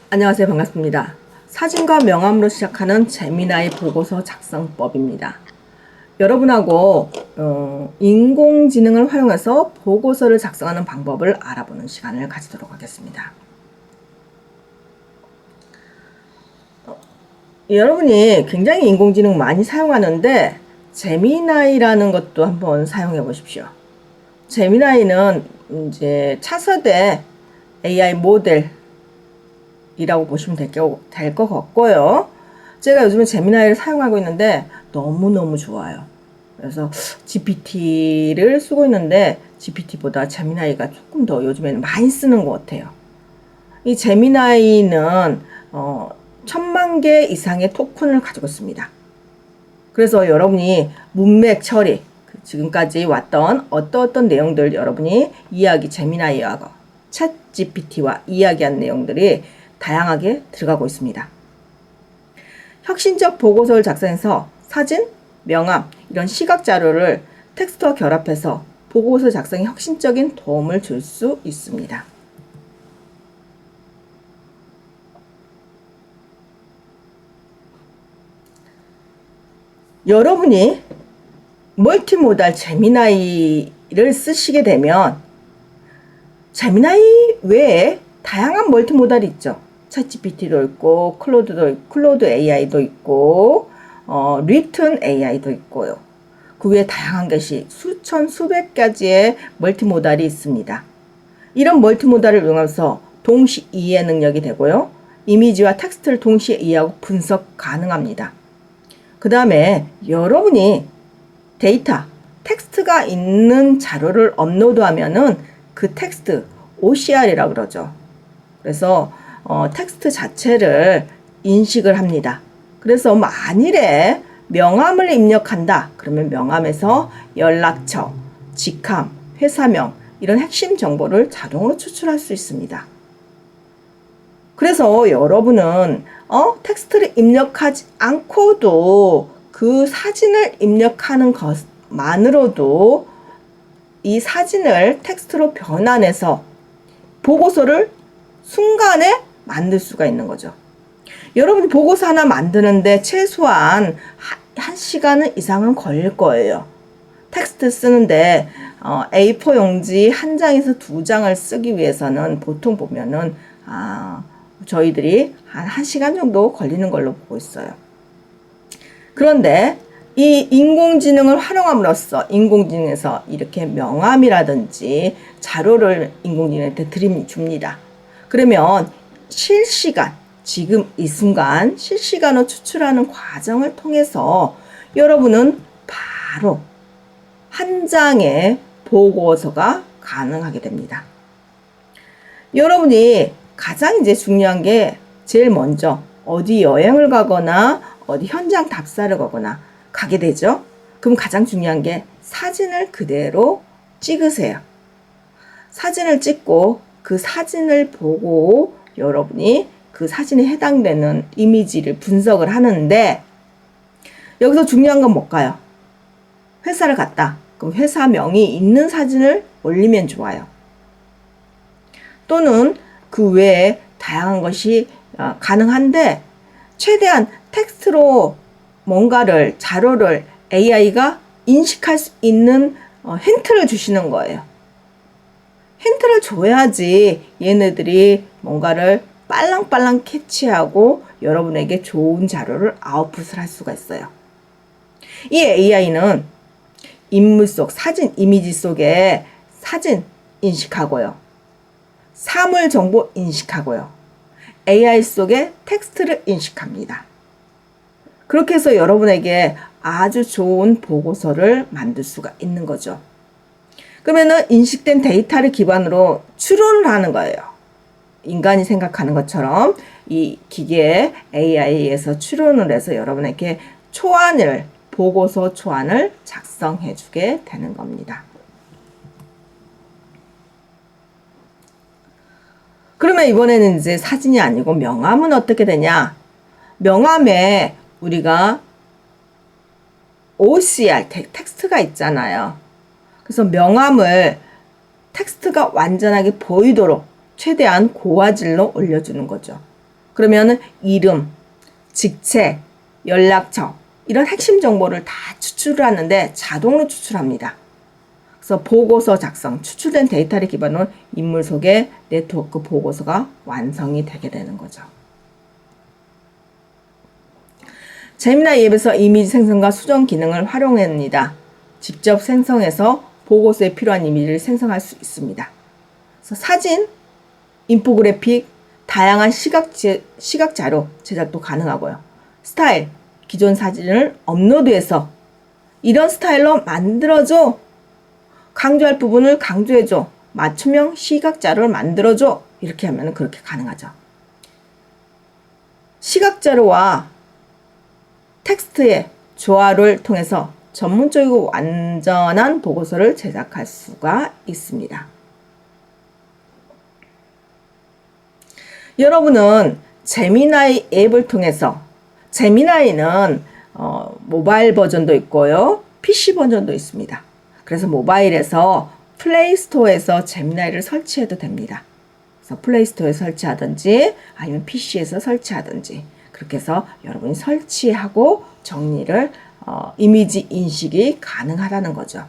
안녕하세요. 반갑습니다. 사진과 명암으로 시작하는 재미나이 보고서 작성법입니다. 여러분하고 인공지능을 활용해서 보고서를 작성하는 방법을 알아보는 시간을 가지도록 하겠습니다. 여러분이 굉장히 인공지능 많이 사용하는데 재미나이라는 것도 한번 사용해 보십시오. 재미나이는 이제 차세대 AI 모델 이라고 보시면 될 것 같고요. 제가 요즘에 제미나이를 사용하고 있는데 너무너무 좋아요. 그래서 GPT를 쓰고 있는데 GPT보다 제미나이가 조금 더 요즘에는 많이 쓰는 것 같아요. 이 제미나이는 1000만 개 이상의 토큰을 가지고 있습니다. 그래서 여러분이 문맥 처리, 지금까지 왔던 어떤 내용들 여러분이 이야기 제미나이와 챗 GPT와 이야기한 내용들이 다양하게 들어가고 있습니다. 혁신적 보고서를 작성해서 사진, 명암, 이런 시각 자료를 텍스트와 결합해서 보고서 작성에 혁신적인 도움을 줄 수 있습니다. 여러분이 멀티모달 제미나이를 쓰시게 되면 제미나이 외에 다양한 멀티모달이 있죠. 챗GPT도 있고 클로드 AI도 있고 리튼 AI도 있고요. 그 외에 다양한 것이 수천 수백 가지의 멀티모달이 있습니다. 이런 멀티모달을 이용해서 동시 이해 능력이 되고요. 이미지와 텍스트를 동시에 이해하고 분석 가능합니다. 그 다음에 여러분이 데이터, 텍스트가 있는 자료를 업로드하면은 그 텍스트 OCR이라고 그러죠. 그래서 텍스트 자체를 인식을 합니다. 그래서 만일에 명함을 입력한다. 그러면 명함에서 연락처, 직함, 회사명 이런 핵심 정보를 자동으로 추출할 수 있습니다. 그래서 여러분은 텍스트를 입력하지 않고도 그 사진을 입력하는 것만으로도 이 사진을 텍스트로 변환해서 보고서를 순간에 만들 수가 있는 거죠. 여러분이 보고서 하나 만드는데 최소한 1시간 이상은 걸릴 거예요. 텍스트 쓰는데 A4 용지 한 장에서 2장을 쓰기 위해서는 보통 보면은 저희들이 한 1시간 정도 걸리는 걸로 보고 있어요. 그런데 이 인공지능을 활용함으로써 인공지능에서 이렇게 명함이라든지 자료를 인공지능한테 줍니다. 그러면 실시간, 지금 이 순간 실시간으로 추출하는 과정을 통해서 여러분은 바로 한 장의 보고서가 가능하게 됩니다. 여러분이 가장 이제 중요한 게 제일 먼저 어디 여행을 가거나 어디 현장 답사를 가거나 가게 되죠. 그럼 가장 중요한 게 사진을 그대로 찍으세요. 사진을 찍고 그 사진을 보고 여러분이 그 사진에 해당되는 이미지를 분석을 하는데 여기서 중요한 건 뭘까요? 회사를 갔다. 그럼 회사명이 있는 사진을 올리면 좋아요. 또는 그 외에 다양한 것이 가능한데 최대한 텍스트로 뭔가를 자료를 AI가 인식할 수 있는 힌트를 주시는 거예요. 힌트를 줘야지 얘네들이 뭔가를 빨랑빨랑 캐치하고 여러분에게 좋은 자료를 아웃풋을 할 수가 있어요. 이 AI는 인물 속 사진, 이미지 속에 사진 인식하고요. 사물 정보 인식하고요. AI 속에 텍스트를 인식합니다. 그렇게 해서 여러분에게 아주 좋은 보고서를 만들 수가 있는 거죠. 그러면은 인식된 데이터를 기반으로 추론을 하는 거예요. 인간이 생각하는 것처럼 이 기계 AI에서 추론을 해서 여러분에게 보고서 초안을 작성해 주게 되는 겁니다. 그러면 이번에는 이제 사진이 아니고 명함은 어떻게 되냐? 명함에 우리가 OCR 텍스트가 있잖아요. 그래서 명함을 텍스트가 완전하게 보이도록 최대한 고화질로 올려주는 거죠. 그러면 이름, 직책, 연락처 이런 핵심 정보를 다 추출을 하는데 자동으로 추출합니다. 그래서 보고서 작성, 추출된 데이터를 기반으로 인물 소개 네트워크 보고서가 완성이 되게 되는 거죠. 제미나이 앱에서 이미지 생성과 수정 기능을 활용합니다. 직접 생성해서 보고서에 필요한 이미지를 생성할 수 있습니다. 그래서 사진, 인포그래픽, 다양한 시각 자료 제작도 가능하고요. 스타일, 기존 사진을 업로드해서 이런 스타일로 만들어줘. 강조할 부분을 강조해줘. 맞춤형 시각 자료를 만들어줘. 이렇게 하면 그렇게 가능하죠. 시각 자료와 텍스트의 조화를 통해서 전문적이고 완전한 보고서를 제작할 수가 있습니다. 여러분은 제미나이 앱을 통해서 제미나이는 모바일 버전도 있고요. PC 버전도 있습니다. 그래서 모바일에서 플레이스토어에서 제미나이를 설치해도 됩니다. 그래서 플레이스토어에 설치하든지 아니면 PC에서 설치하든지 그렇게 해서 여러분이 설치하고 정리를 이미지 인식이 가능하다는 거죠.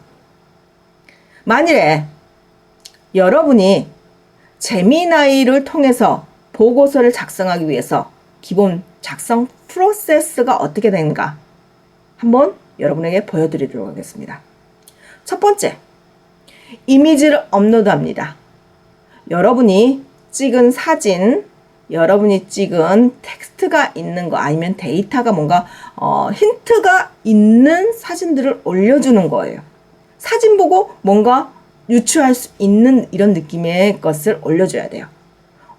만일에 여러분이 제미나이를 통해서 보고서를 작성하기 위해서 기본 작성 프로세스가 어떻게 되는가 한번 여러분에게 보여드리도록 하겠습니다. 첫 번째, 이미지를 업로드합니다. 여러분이 찍은 사진, 여러분이 찍은 텍스트가 있는 거 아니면 데이터가 뭔가 힌트가 있는 사진들을 올려주는 거예요. 사진 보고 뭔가 유추할 수 있는 이런 느낌의 것을 올려줘야 돼요.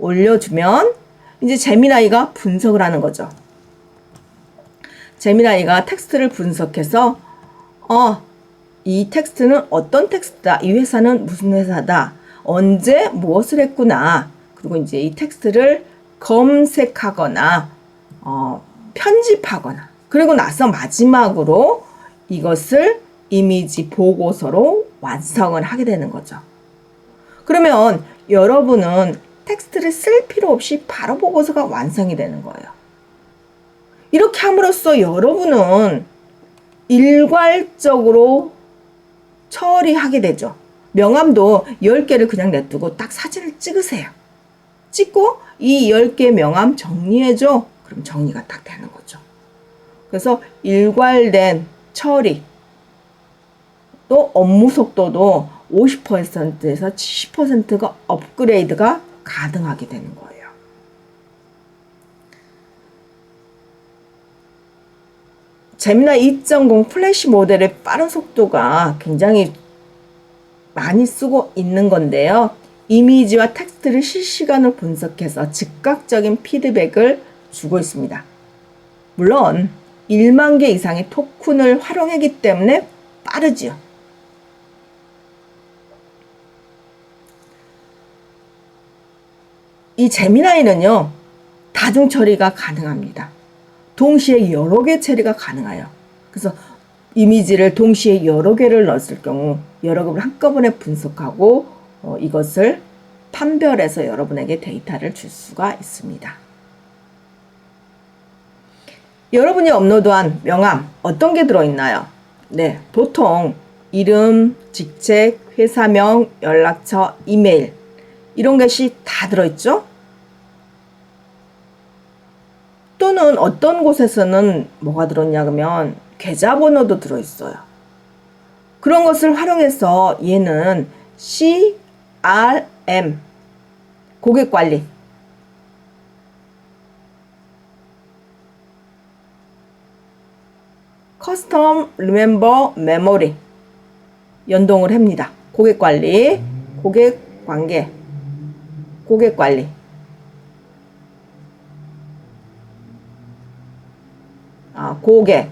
올려주면 이제 제미나이가 분석을 하는 거죠. 제미나이가 텍스트를 분석해서 이 텍스트는 어떤 텍스트다. 이 회사는 무슨 회사다. 언제 무엇을 했구나. 그리고 이제 이 텍스트를 검색하거나 편집하거나 그리고 나서 마지막으로 이것을 이미지 보고서로 완성을 하게 되는 거죠. 그러면 여러분은 텍스트를 쓸 필요 없이 바로 보고서가 완성이 되는 거예요. 이렇게 함으로써 여러분은 일괄적으로 처리하게 되죠. 명함도 10개를 그냥 냅두고 딱 사진을 찍으세요. 찍고 이 10개 명함 정리해줘. 그럼 정리가 딱 되는 거죠. 그래서 일괄된 처리 또 업무 속도도 50%에서 70%가 업그레이드가 가능하게 되는 거예요. 제미나이 2.0 플래시 모델의 빠른 속도가 굉장히 많이 쓰고 있는 건데요. 이미지와 텍스트를 실시간으로 분석해서 즉각적인 피드백을 주고 있습니다. 물론 1만 개 이상의 토큰을 활용하기 때문에 빠르지요. 이 제미나이는요, 다중 처리가 가능합니다. 동시에 여러 개 처리가 가능해요. 그래서 이미지를 동시에 여러 개를 넣었을 경우 여러 개를 한꺼번에 분석하고 이것을 판별해서 여러분에게 데이터를 줄 수가 있습니다. 여러분이 업로드한 명함 어떤 게 들어있나요? 네, 보통 이름, 직책, 회사명, 연락처, 이메일 이런 것이 다 들어있죠? 또는 어떤 곳에서는 뭐가 들어있냐 그러면 계좌번호도 들어있어요. 그런 것을 활용해서 얘는 CRM 고객관리 커스텀 리멤버 메모리 연동을 합니다. 고객관리, 고객관계, 고객관리 고객,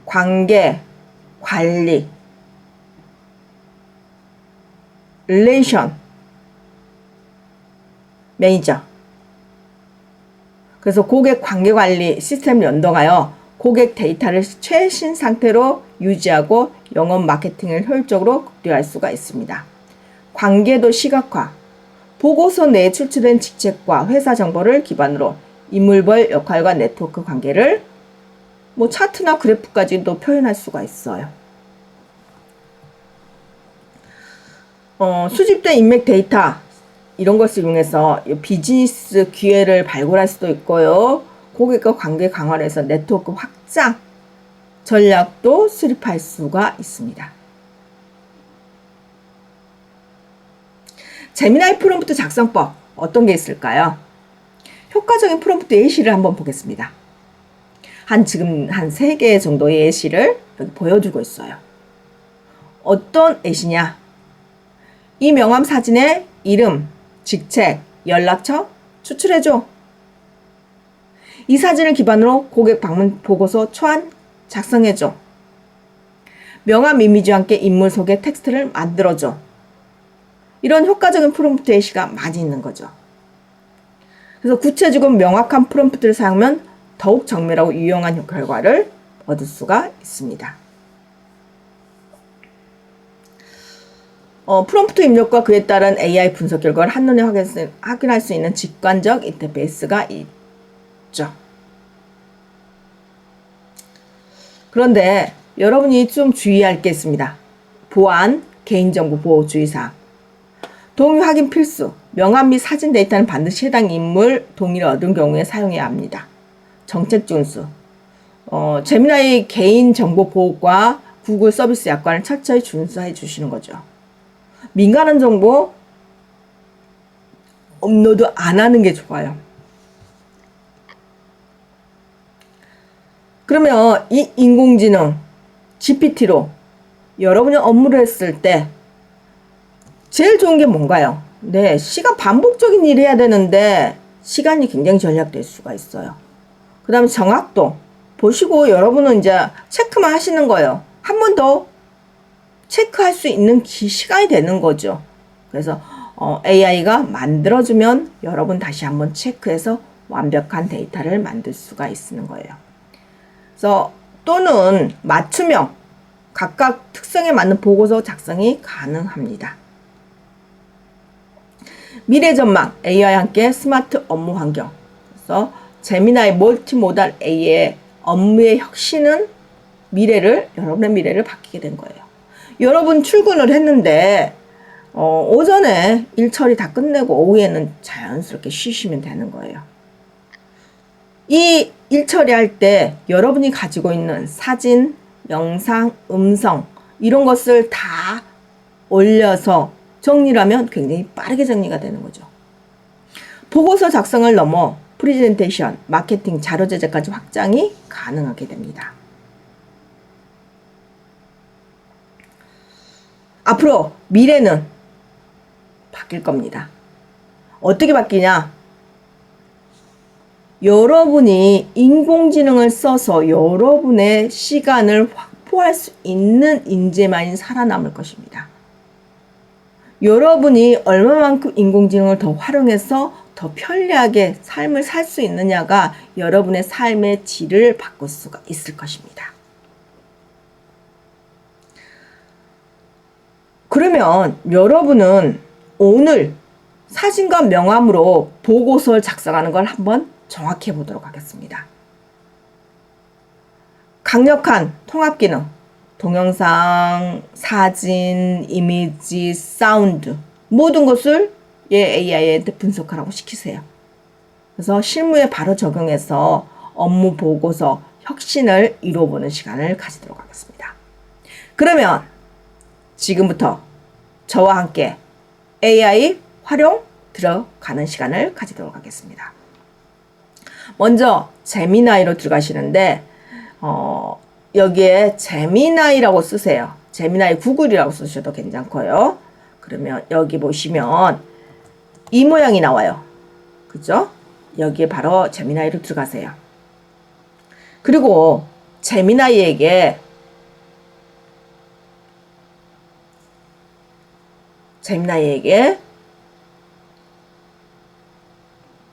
관계, 관리, 릴레이션, 매니저. 그래서 고객 관계 관리 시스템을 연동하여 고객 데이터를 최신 상태로 유지하고 영업 마케팅을 효율적으로 극대화할 수가 있습니다. 관계도 시각화, 보고서 내에 출처된 직책과 회사 정보를 기반으로 인물별 역할과 네트워크 관계를 뭐 차트나 그래프까지도 표현할 수가 있어요. 수집된 인맥 데이터 이런 것을 이용해서 비즈니스 기회를 발굴할 수도 있고요. 고객과 관계 강화를 해서 네트워크 확장 전략도 수립할 수가 있습니다. 제미나이 프롬프트 작성법 어떤 게 있을까요? 효과적인 프롬프트 예시를 한번 보겠습니다. 지금 한 3개 정도의 예시를 여기 보여주고 있어요. 어떤 예시냐? 이 명함 사진에 이름, 직책, 연락처 추출해줘. 이 사진을 기반으로 고객 방문 보고서 초안 작성해줘. 명함 이미지와 함께 인물 소개 텍스트를 만들어줘. 이런 효과적인 프롬프트 예시가 많이 있는 거죠. 그래서 구체적이고 명확한 프롬프트를 사용하면 더욱 정밀하고 유용한 결과를 얻을 수가 있습니다. 프롬프트 입력과 그에 따른 AI 분석 결과를 한눈에 확인할 수 있는 직관적 인터페이스가 있죠. 그런데 여러분이 좀 주의할 게 있습니다. 보안, 개인정보 보호 주의사항. 동의 확인 필수. 명함 및 사진 데이터는 반드시 해당 인물 동의를 얻은 경우에 사용해야 합니다. 정책 준수. 제미나이 개인정보 보호과 구글 서비스 약관을 철저히 준수해 주시는 거죠. 민감한 정보 업로드 안 하는 게 좋아요. 그러면 이 인공지능 GPT로 여러분이 업무를 했을 때 제일 좋은 게 뭔가요? 네, 시간 반복적인 일을 해야 되는데 시간이 굉장히 절약될 수가 있어요. 그 다음에 정확도 보시고 여러분은 이제 체크만 하시는 거예요. 한 번 더 체크할 수 있는 시간이 되는 거죠. 그래서 AI가 만들어주면 여러분 다시 한번 체크해서 완벽한 데이터를 만들 수가 있는 거예요. 그래서 또는 맞춤형 각각 특성에 맞는 보고서 작성이 가능합니다. 미래 전망 AI와 함께 스마트 업무 환경. 그래서 제미나이 멀티모달 AI의 업무의 혁신은 여러분의 미래를 바뀌게 된 거예요. 여러분 출근을 했는데 오전에 일 처리 다 끝내고 오후에는 자연스럽게 쉬시면 되는 거예요. 이 일 처리할 때 여러분이 가지고 있는 사진, 영상, 음성 이런 것을 다 올려서 정리를 하면 굉장히 빠르게 정리가 되는 거죠. 보고서 작성을 넘어 프레젠테이션, 마케팅, 자료 제작까지 확장이 가능하게 됩니다. 앞으로 미래는 바뀔 겁니다. 어떻게 바뀌냐? 여러분이 인공지능을 써서 여러분의 시간을 확보할 수 있는 인재만이 살아남을 것입니다. 여러분이 얼마만큼 인공지능을 더 활용해서 더 편리하게 삶을 살 수 있느냐가 여러분의 삶의 질을 바꿀 수가 있을 것입니다. 그러면 여러분은 오늘 사진과 명함으로 보고서를 작성하는 걸 한번 정확히 해보도록 하겠습니다. 강력한 통합 기능, 동영상, 사진, 이미지, 사운드 모든 것을 AI한테 분석하라고 시키세요. 그래서 실무에 바로 적용해서 업무 보고서 혁신을 이루어보는 시간을 가지도록 하겠습니다. 그러면 지금부터 저와 함께 AI 활용 들어가는 시간을 가지도록 하겠습니다. 먼저 제미나이로 들어가시는데 여기에 제미나이라고 쓰세요. 제미나이 구글이라고 쓰셔도 괜찮고요. 그러면 여기 보시면 이 모양이 나와요. 그죠? 여기에 바로 제미나이로 들어가세요. 그리고 제미나이에게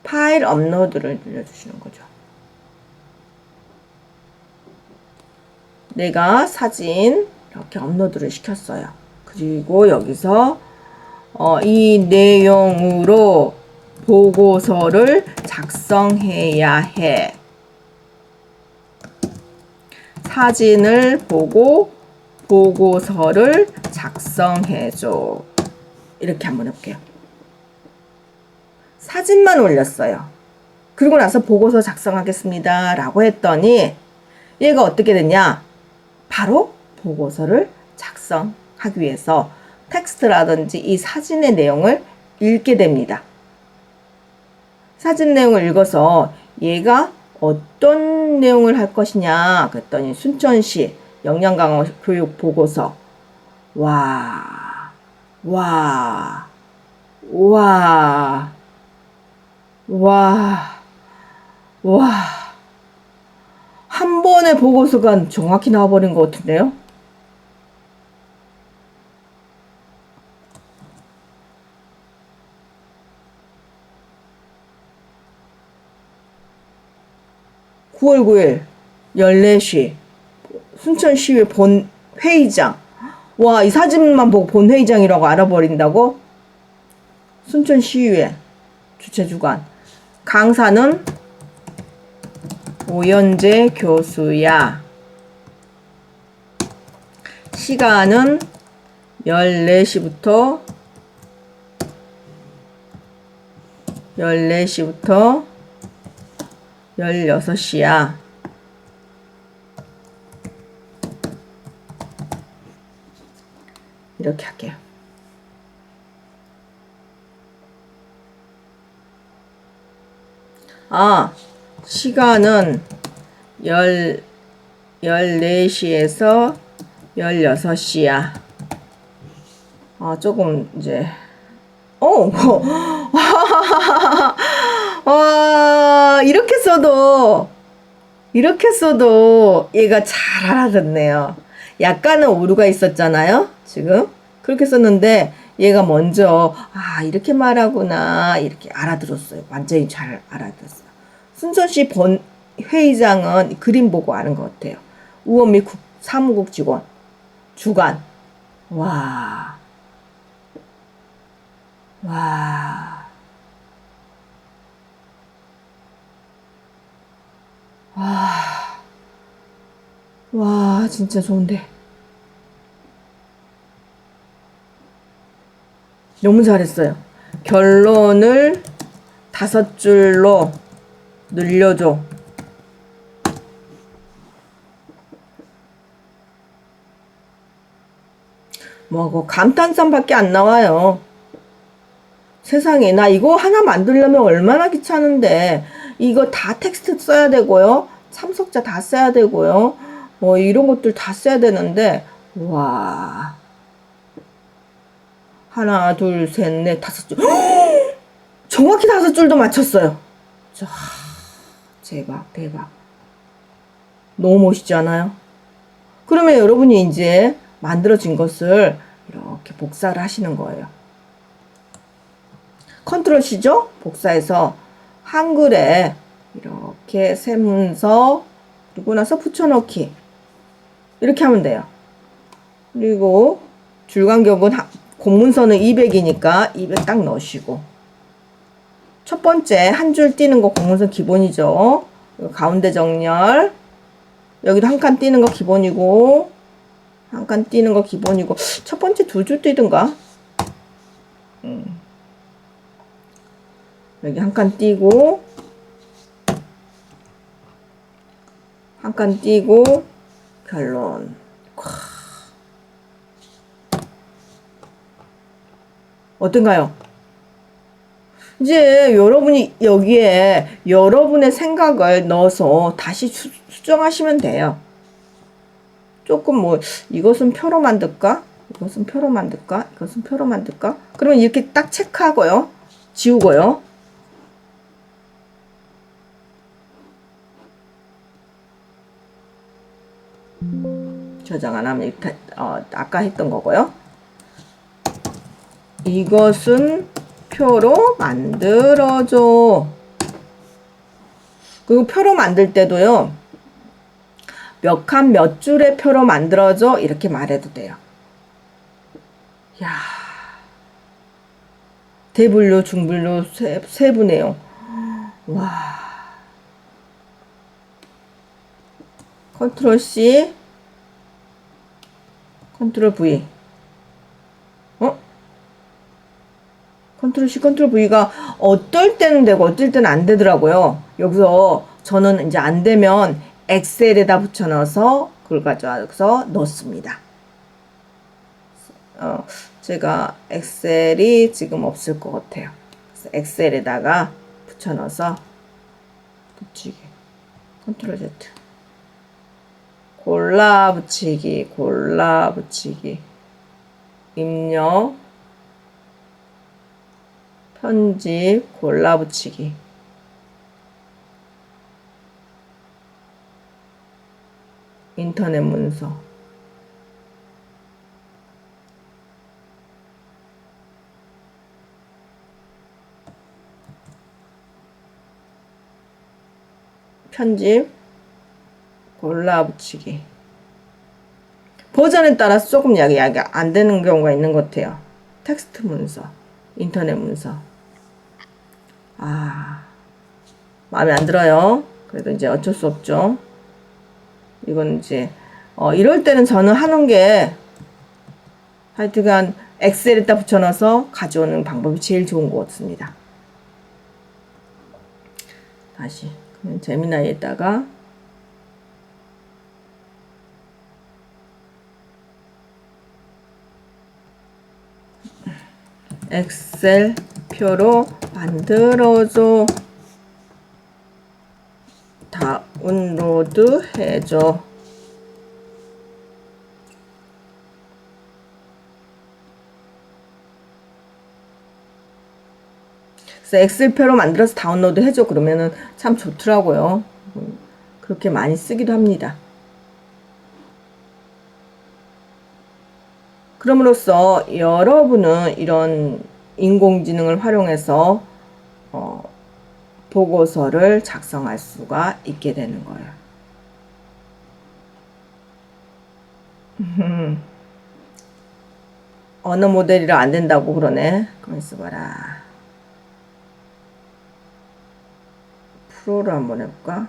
파일 업로드를 눌러주시는 거죠. 내가 사진 이렇게 업로드를 시켰어요. 그리고 여기서 이 내용으로 보고서를 작성해야 해. 사진을 보고 보고서를 작성해줘. 이렇게 한번 해볼게요. 사진만 올렸어요. 그리고 나서 보고서 작성하겠습니다 라고 했더니 얘가 어떻게 됐냐? 바로 보고서를 작성하기 위해서 텍스트라든지 이 사진의 내용을 읽게 됩니다. 사진 내용을 읽어서 얘가 어떤 내용을 할 것이냐 그랬더니 순천시 역량강화 교육 보고서. 와, 와, 와, 와, 와. 한 번의 보고서가 정확히 나와버린 것 같은데요? (9월 9일) 14시 순천시의회 본 회의장. 와, 이 사진만 보고 본 회의장이라고 알아버린다고? 순천시의회 주최주관. 강사는 오연재 교수야. 시간은 14시부터 16시야. 이렇게 할게요. 시간은 14시에서 16시야. 조금 이제 와, 이렇게 써도 얘가 잘 알아듣네요. 약간은 오류가 있었잖아요. 지금 그렇게 썼는데 얘가 먼저 이렇게 말하구나 이렇게 알아들었어요. 완전히 잘 알아들었어요. 순천시 본 회의장은 그림 보고 아는 것 같아요. 우원미 사무국 직원 주간. 와, 와, 와, 진짜 좋은데. 너무 잘했어요. 결론을 5줄로 늘려줘. 뭐 감탄사밖에 안 나와요. 세상에, 나 이거 하나 만들려면 얼마나 귀찮은데. 이거 다 텍스트 써야 되고요. 참석자 다 써야 되고요. 뭐 이런 것들 다 써야 되는데. 와, 하나 둘 셋 넷 5줄. 정확히 5줄도 맞췄어요. 자, 대박. 너무 멋있지 않아요? 그러면 여러분이 이제 만들어진 것을 이렇게 복사를 하시는 거예요. 컨트롤 C죠? 복사해서 한글에 이렇게 새 문서 그리고 나서 붙여넣기 이렇게 하면 돼요. 그리고 줄간격은 공문서는 200이니까 200 딱 넣으시고, 첫 번째 한 줄 띄는 거 공문서 기본이죠. 가운데 정렬, 여기도 한 칸 띄는 거 기본이고, 한 칸 띄는 거 기본이고, 첫 번째 2줄 띄든가. 여기 한 칸 띄고, 한 칸 띄고, 결론. 어떤가요? 이제 여러분이 여기에 여러분의 생각을 넣어서 다시 수정하시면 돼요. 조금 뭐 이것은 표로 만들까? 이것은 표로 만들까? 이것은 표로 만들까? 그러면 이렇게 딱 체크하고요. 지우고요. 저장 안 하면 이렇게, 아까 했던 거고요. 이것은 표로 만들어줘. 그리고 표로 만들 때도요, 몇 칸 몇 줄의 표로 만들어줘 이렇게 말해도 돼요. 야, 대분류, 중분류, 세부 내용. 와. 컨트롤 C, 컨트롤 V. 컨트롤 C, 컨트롤 V가 어떨 때는 되고 어떨 때는 안 되더라고요. 여기서 저는 이제 안 되면 엑셀에다 붙여 넣어서 그걸 가져와서 넣습니다. 제가 엑셀이 지금 없을 것 같아요. 그래서 엑셀에다가 붙여 넣어서 붙이기. 컨트롤 Z. 골라 붙이기, 골라 붙이기. 입력. 편집, 골라 붙이기. 인터넷 문서. 편집, 골라 붙이기. 버전에 따라서 조금 약이 안 되는 경우가 있는 것 같아요. 텍스트 문서, 인터넷 문서. 마음에 안 들어요. 그래도 이제 어쩔 수 없죠. 이건 이제 이럴 때는 저는 하는 게 하여튼간 엑셀에다 붙여넣어서 가져오는 방법이 제일 좋은 것 같습니다. 다시 그냥 제미나이에다가 엑셀 표로 만들어줘. 다운로드 해줘. 그래서 엑셀표로 만들어서 다운로드 해줘. 그러면은 참 좋더라고요. 그렇게 많이 쓰기도 합니다. 그럼으로써 여러분은 이런 인공지능을 활용해서 보고서를 작성할 수가 있게 되는 거예요. 언어 모델이라 안 된다고 그러네. 가만 있어봐라. 프로를 한번 해볼까?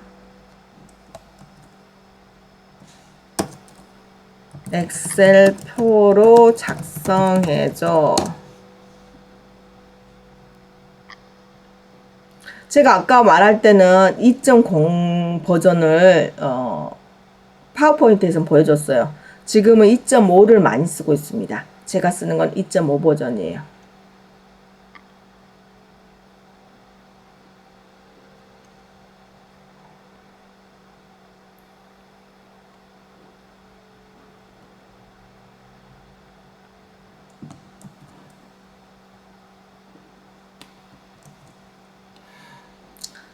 엑셀 표로 작성해줘. 제가 아까 말할 때는 2.0 버전을 파워포인트에서 보여줬어요. 지금은 2.5를 많이 쓰고 있습니다. 제가 쓰는 건 2.5 버전이에요.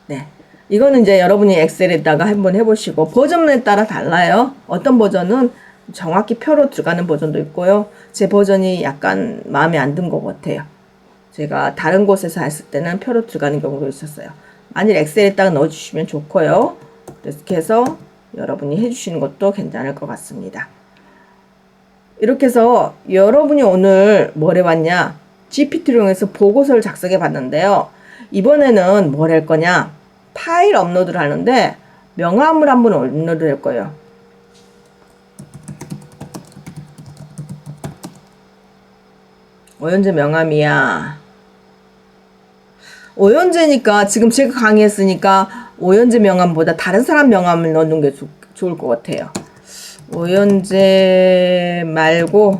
네. 이거는 이제 여러분이 엑셀에다가 한번 해보시고 버전에 따라 달라요. 어떤 버전은 정확히 표로 들어가는 버전도 있고요. 제 버전이 약간 마음에 안 든 것 같아요. 제가 다른 곳에서 했을 때는 표로 들어가는 경우도 있었어요. 만일 엑셀에다가 넣어주시면 좋고요. 이렇게 해서 여러분이 해주시는 것도 괜찮을 것 같습니다. 이렇게 해서 여러분이 오늘 뭘 해봤냐? GPT를 이용해서 보고서를 작성해 봤는데요. 이번에는 뭘 할 거냐? 파일 업로드를 하는데 명함을 한번 업로드 할 거예요. 오연재 명함이야. 오연재니까 지금 제가 강의했으니까 오연재 명함보다 다른 사람 명함을 넣는 게 좋을 것 같아요. 오연재 말고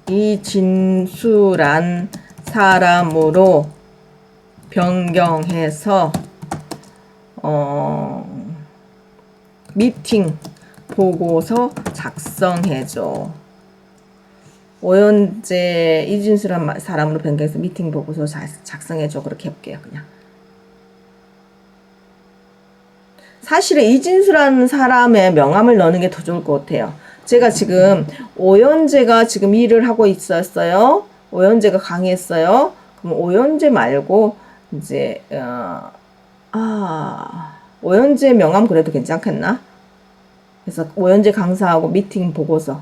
이진수란 사람으로 변경해서 미팅 보고서 작성해줘. 오연재 이진수란 사람으로 변경해서 미팅 보고서 작성해줘. 그렇게 해볼게요. 그냥 사실은 이진수라는 사람의 명함을 넣는 게 더 좋을 것 같아요. 제가 지금 오연재가 지금 일을 하고 있었어요. 오연재가 강의했어요. 그럼 오연재 말고 이제 오연재 명함 그래도 괜찮겠나? 그래서 오연재 강사하고 미팅 보고서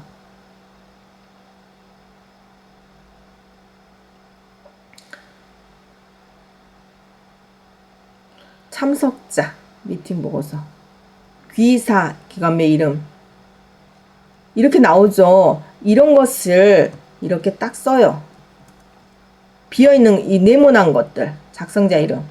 참석자, 미팅 보고서, 귀사, 기관의 이름. 이렇게 나오죠. 이런 것을 이렇게 딱 써요. 비어있는 이 네모난 것들, 작성자 이름.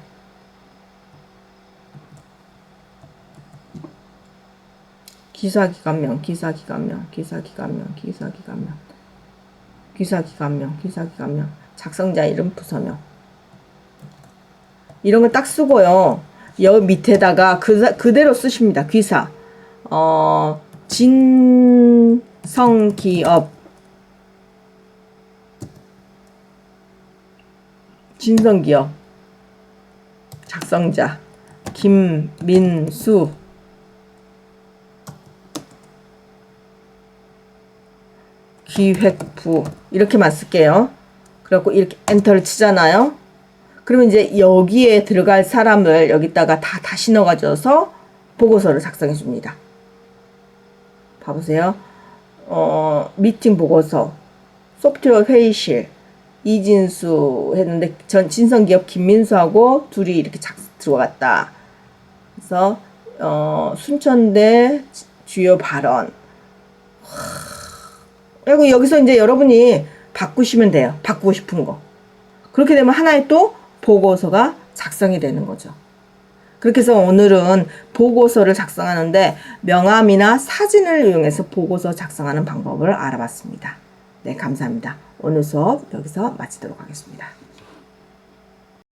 기사기관명, 기사기관명, 기사기관명, 기사기관명, 기사기관명, 기사기관명, 작성자 이름, 부서명. 이런 거 딱 쓰고요. 여기 밑에다가 그대로 쓰십니다. 귀사. 진성기업. 진성기업. 작성자. 김민수. 기획부. 이렇게만 쓸게요. 그래갖고 이렇게 엔터를 치잖아요. 그러면 이제 여기에 들어갈 사람을 여기다가 다시 넣어가져서 보고서를 작성해 줍니다. 봐보세요. 미팅 보고서, 소프트웨어 회의실, 이진수 했는데 진성기업 김민수하고 둘이 이렇게 들어갔다. 그래서 순천대 주요 발언. 그리고 여기서 이제 여러분이 바꾸시면 돼요. 바꾸고 싶은 거. 그렇게 되면 하나의 또 보고서가 작성이 되는 거죠. 그렇게 해서 오늘은 보고서를 작성하는데 명함이나 사진을 이용해서 보고서 작성하는 방법을 알아봤습니다. 네, 감사합니다. 오늘 수업 여기서 마치도록 하겠습니다.